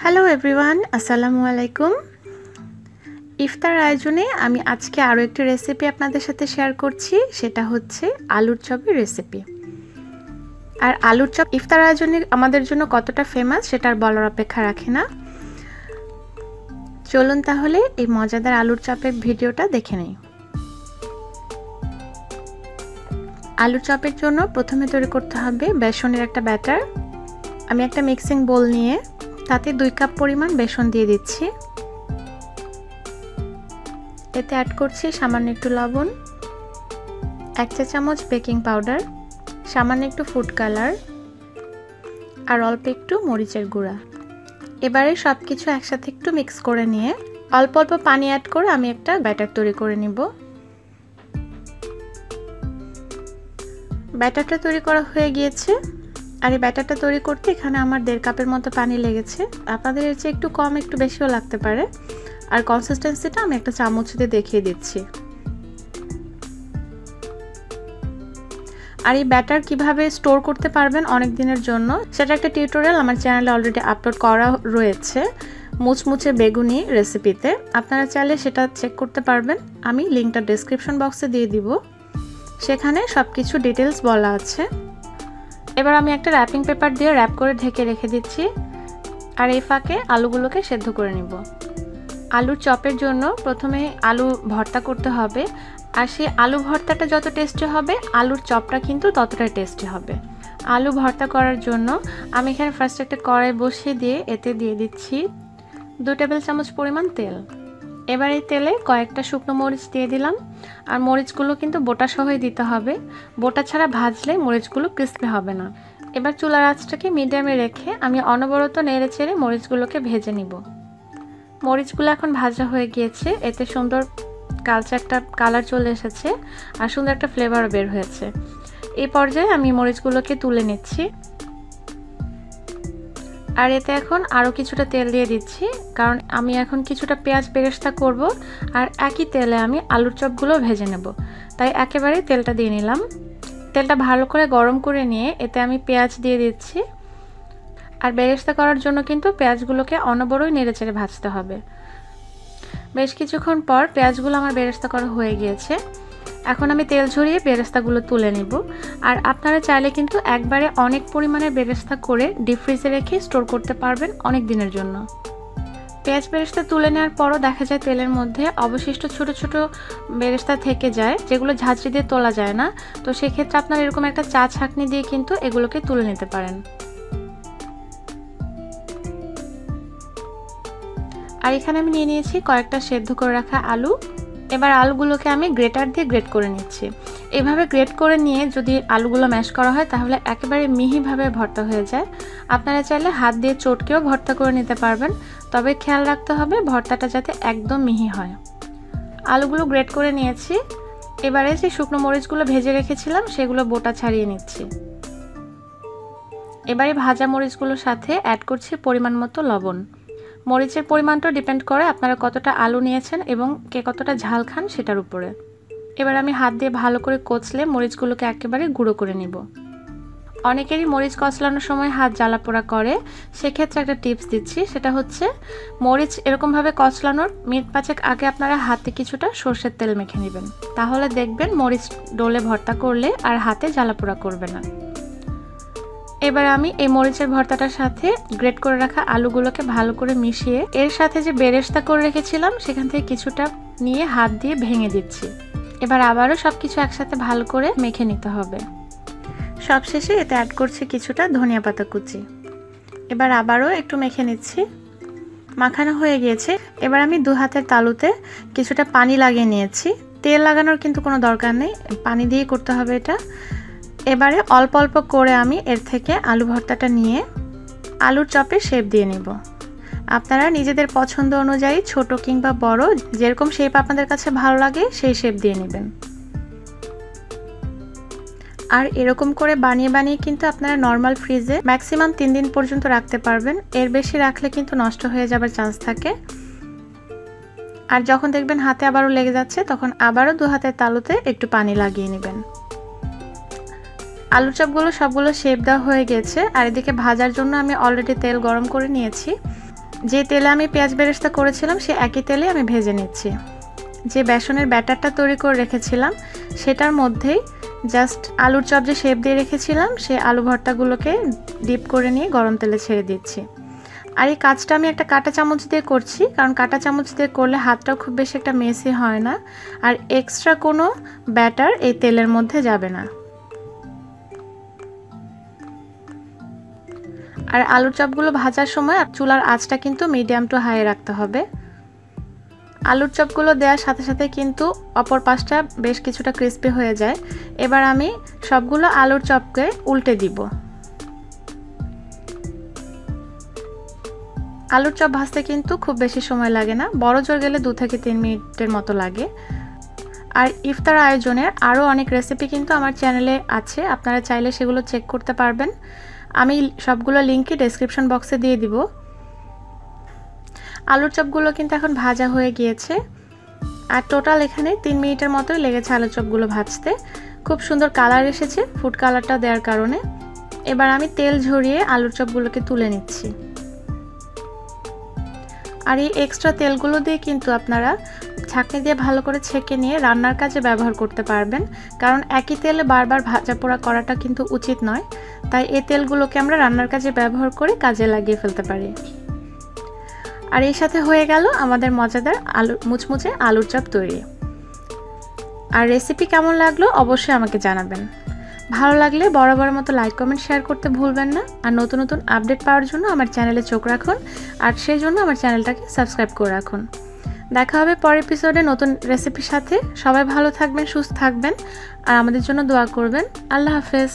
Hello everyone, আসসালামু আলাইকুম। ইফতার আয়োজনে আমি আজকে আরও একটি রেসিপি আপনাদের সাথে শেয়ার করছি, সেটা হচ্ছে আলুর চপের রেসিপি। আর আলুর চপ ইফতার আয়োজনে আমাদের জন্য কতটা ফেমাস সেটা আর বলার অপেক্ষা রাখে না। চলুন তাহলে এই মজাদার আলুর চপের ভিডিওটা দেখে নেই। আলুর চপের জন্য প্রথমে তৈরি করতে হবে বেসনের একটা ব্যাটার। আমি একটা মিক্সিং বোল নিয়ে তাতে 2 কাপ পরিমাণ বেসন দিয়ে দিচ্ছি। এতে অ্যাড করছি সামান্য একটু লবণ, 1 চা চামচ বেকিং পাউডার, সামান্য একটু ফুড কালার আর অল্প একটু মরিচের গুঁড়া। এবারে সব কিছু একসাথে একটু মিক্স করে নিয়ে অল্প অল্প পানি অ্যাড করে আমি একটা ব্যাটার তৈরি করে নিব। ব্যাটারটা তৈরি করা হয়ে গিয়েছে। আর এই ব্যাটারটা তৈরি করতে এখানে আমার 1.5 কাপের মতো পানি লেগেছে। আপনাদের এর চেয়ে একটু কম একটু বেশিও লাগতে পারে। আর কনসিস্টেন্সিটা আমি একটা চামচ দিয়ে দেখিয়ে দিচ্ছি। আর এই ব্যাটার কিভাবে স্টোর করতে পারবেন অনেক দিনের জন্য সেটা একটা টিউটোরিয়াল আমার চ্যানেলে অলরেডি আপলোড করা রয়েছে, মুচমুচে বেগুনি রেসিপিতে। আপনারা চাইলে সেটা চেক করতে পারবেন, আমি লিঙ্কটা ডেসক্রিপশন বক্সে দিয়ে দিব, সেখানে সব কিছু ডিটেলস বলা আছে। এবার আমি একটা র্যাপিং পেপার দিয়ে র্যাপ করে ঢেকে রেখে দিচ্ছি। আর এই ফাঁকে আলুগুলোকে সেদ্ধ করে নিব। আলুর চপের জন্য প্রথমে আলু ভর্তা করতে হবে। আর সেই আলু ভর্তাটা যত টেস্টি হবে আলুর চপটা কিন্তু ততটাই টেস্টি হবে। আলু ভর্তা করার জন্য আমি এখানে ফার্স্ট একটা কড়াই বসিয়ে দিয়ে এতে দিয়ে দিচ্ছি 2 টেবিল চামচ পরিমাণ তেল। এবার এই তেলে কয়েকটা শুকনো মরিচ দিয়ে দিলাম। আর মরিচগুলো কিন্তু বোটা সহই দিতে হবে, বোটা ছাড়া ভাজলে মরিচগুলো ক্রিস্পি হবে না। এবার চুলার আঁচটাকে মিডিয়ামে রেখে আমি অনবরত নেড়ে চেড়ে মরিচগুলোকে ভেজে নিব। মরিচগুলো এখন ভাজা হয়ে গিয়েছে, এতে সুন্দর কালচে একটা কালার চলে এসেছে আর সুন্দর একটা ফ্লেভার বের হয়েছে। এই পর্যায়ে আমি মরিচগুলোকে তুলে নিচ্ছি। আর এতে এখন আরও কিছুটা তেল দিয়ে দিচ্ছি, কারণ আমি এখন কিছুটা পেঁয়াজ বেরেস্তা করব। আর একই তেলে আমি আলুর চপগুলো ভেজে নেব, তাই একেবারে তেলটা দিয়ে নিলাম। তেলটা ভালো করে গরম করে নিয়ে এতে আমি পেঁয়াজ দিয়ে দিচ্ছি। আর বেরেস্তা করার জন্য কিন্তু পেঁয়াজগুলোকে অনবরত নেড়েচেড়ে ভাজতে হবে। বেশ কিছুক্ষণ পর পেঁয়াজগুলো আমার বেরেস্তা করা হয়ে গিয়েছে। এখন আমি তেল ঝরিয়ে বেরেস্তাগুলো তুলে নিব। আর আপনারা চাইলে কিন্তু একবারে অনেক পরিমাণে বেরেস্তা করে ডিপ ফ্রিজে রেখে স্টোর করতে পারবেন অনেক দিনের জন্য। পেঁয়াজ বেরেস্তা তুলে নেওয়ার পরও দেখা যায় তেলের মধ্যে অবশিষ্ট ছোট ছোট বেরেস্তা থেকে যায়, যেগুলো ঝাঁঝরি দিয়ে তোলা যায় না। তো সেক্ষেত্রে আপনারা এরকম একটা চা ছাঁকনি দিয়ে কিন্তু এগুলোকে তুলে নিতে পারেন। আর এখানে আমি নিয়ে নিয়েছি কয়েকটা সেদ্ধ করে রাখা আলু। এবার আলুগুলোকে আমি গ্রেটার দিয়ে গ্রেট করে নিচ্ছি। এভাবে গ্রেট করে নিয়ে যদি আলুগুলো ম্যাশ করা হয় তাহলে একেবারে মিহিভাবে ভর্তা হয়ে যায়। আপনারা চাইলে হাত দিয়ে চটকেও ভর্তা করে নিতে পারবেন, তবে খেয়াল রাখতে হবে ভর্তাটা যাতে একদম মিহি হয়। আলুগুলো গ্রেট করে নিয়েছি। এবারে যে শুকনো মরিচগুলো ভেজে রেখেছিলাম সেগুলো বোটা ছাড়িয়ে নিচ্ছি। এবারে ভাজা মরিচগুলোর সাথে অ্যাড করছি পরিমাণ মতো লবণ। মরিচের পরিমাণটা ডিপেন্ড করে আপনারা কতটা আলু নিয়েছেন এবং কে কতটা ঝাল খান সেটার উপরে। এবার আমি হাত দিয়ে ভালো করে কচলে মরিচগুলোকে একেবারে গুঁড়ো করে নিব। অনেকেরই মরিচ কচলানোর সময় হাত জ্বালা পোড়া করে, সেক্ষেত্রে একটা টিপস দিচ্ছি, সেটা হচ্ছে মরিচ এরকমভাবে কচলানোর মিনিট 5 আগে আপনারা হাতে কিছুটা সরষের তেল মেখে নেবেন, তাহলে দেখবেন মরিচ ডোলে ভর্তা করলে আর হাতে জ্বালা পোড়া করবে না। এবার আমি এই মরিচের ভর্তাটার সাথে গ্রেট করে রাখা আলুগুলোকে ভালো করে মিশিয়ে এর সাথে যে বেরেস্তা করে রেখেছিলাম সেখান থেকে কিছুটা নিয়ে হাত দিয়ে ভেঙে দিচ্ছি। এবার আবারও সবকিছু একসাথে ভালো করে মেখে নিতে হবে। সবশেষে এতে অ্যাড করছি কিছুটা ধনিয়া পাতা কুচি। এবার আবারও একটু মেখে নিচ্ছি। মাখানো হয়ে গিয়েছে। এবার আমি 2 হাতের তালুতে কিছুটা পানি লাগিয়ে নিয়েছি। তেল লাগানোর কিন্তু কোনো দরকার নেই, পানি দিয়েই করতে হবে এটা। এবারে অল্প অল্প করে আমি এর থেকে আলু ভর্তাটা নিয়ে আলুর চপের শেপ দিয়ে নিব। আপনারা নিজেদের পছন্দ অনুযায়ী ছোট কিংবা বড় যেরকম শেপ আপনাদের কাছে ভালো লাগে সেই শেপ দিয়ে নেবেন। আর এরকম করে বানিয়ে বানিয়ে কিন্তু আপনারা নর্মাল ফ্রিজে ম্যাক্সিমাম 3 দিন পর্যন্ত রাখতে পারবেন। এর বেশি রাখলে কিন্তু নষ্ট হয়ে যাবার চান্স থাকে। আর যখন দেখবেন হাতে আবারও লেগে যাচ্ছে তখন আবারও 2 হাতের তালুতে একটু পানি লাগিয়ে নেবেন। আলুর চপগুলো সবগুলো শেপ দেওয়া হয়ে গেছে। আর এদিকে ভাজার জন্য আমি অলরেডি তেল গরম করে নিয়েছি। যে তেলে আমি পেঁয়াজ বেরেস্তা করেছিলাম সে একই তেলে আমি ভেজে নিচ্ছি। যে বেসনের ব্যাটারটা তৈরি করে রেখেছিলাম সেটার মধ্যেই জাস্ট আলুর চপ যে শেপ দিয়ে রেখেছিলাম সেই আলু ভর্তাগুলোকে ডিপ করে নিয়ে গরম তেলে ছেড়ে দিচ্ছি। আর এই কাজটা আমি একটা কাঁটা চামচ দিয়ে করছি, কারণ কাঁটা চামচ দিয়ে করলে হাতটাও খুব বেশি একটা মেসি হয় না, আর এক্সট্রা কোনো ব্যাটার এই তেলের মধ্যে যাবে না। আর আলুর চপগুলো ভাজার সময় চুলার আঁচটা কিন্তু মিডিয়াম টু হাই রাখতে হবে। আলুর চপগুলো দেওয়ার সাথে সাথে কিন্তু অপর পাশটা বেশ কিছুটা ক্রিস্পি হয়ে যায়। এবার আমি সবগুলো আলুর চপকে উল্টে দিব। আলুর চপ ভাজতে কিন্তু খুব বেশি সময় লাগে না, বড় জোর গেলে 2 থেকে 3 মিনিটের মতো লাগে। আর ইফতার আয়োজনের আরও অনেক রেসিপি কিন্তু আমার চ্যানেলে আছে, আপনারা চাইলে সেগুলো চেক করতে পারবেন। আমি সবগুলো লিঙ্কই ডেসক্রিপশন বক্সে দিয়ে দিব। আলুর চপগুলো কিন্তু এখন ভাজা হয়ে গিয়েছে, আর টোটাল এখানে 3 মিনিটের মতোই লেগেছে আলুর চপগুলো ভাজতে। খুব সুন্দর কালার এসেছে ফুড কালারটা দেওয়ার কারণে। এবার আমি তেল ঝরিয়ে আলুর চপগুলোকে তুলে নিচ্ছি। আর এই এক্সট্রা তেলগুলো দিয়ে কিন্তু আপনারা ছাঁকনি দিয়ে ভালো করে ছেঁকে নিয়ে রান্নার কাজে ব্যবহার করতে পারবেন, কারণ একই তেলে বারবার ভাজা পোড়া করাটা কিন্তু উচিত নয়। তাই এই তেলগুলোকে আমরা রান্নার কাজে ব্যবহার করে কাজে লাগিয়ে ফেলতে পারি। আর এর সাথে হয়ে গেল আমাদের মজাদার মুচমুচে আলুর চপ তৈরি। আর রেসিপি কেমন লাগলো অবশ্যই আমাকে জানাবেন। ভালো লাগলে বরাবরের মতো লাইক কমেন্ট শেয়ার করতে ভুলবেন না। আর নতুন নতুন আপডেট পাওয়ার জন্য আমার চ্যানেলে চোখ রাখুন, আর সেই জন্য আমার চ্যানেলটাকে সাবস্ক্রাইব করে রাখুন। দেখা হবে পরের এপিসোডে নতুন রেসিপির সাথে। সবাই ভালো থাকবেন, সুস্থ থাকবেন, আর আমাদের জন্য দোয়া করবেন। আল্লাহ হাফেজ।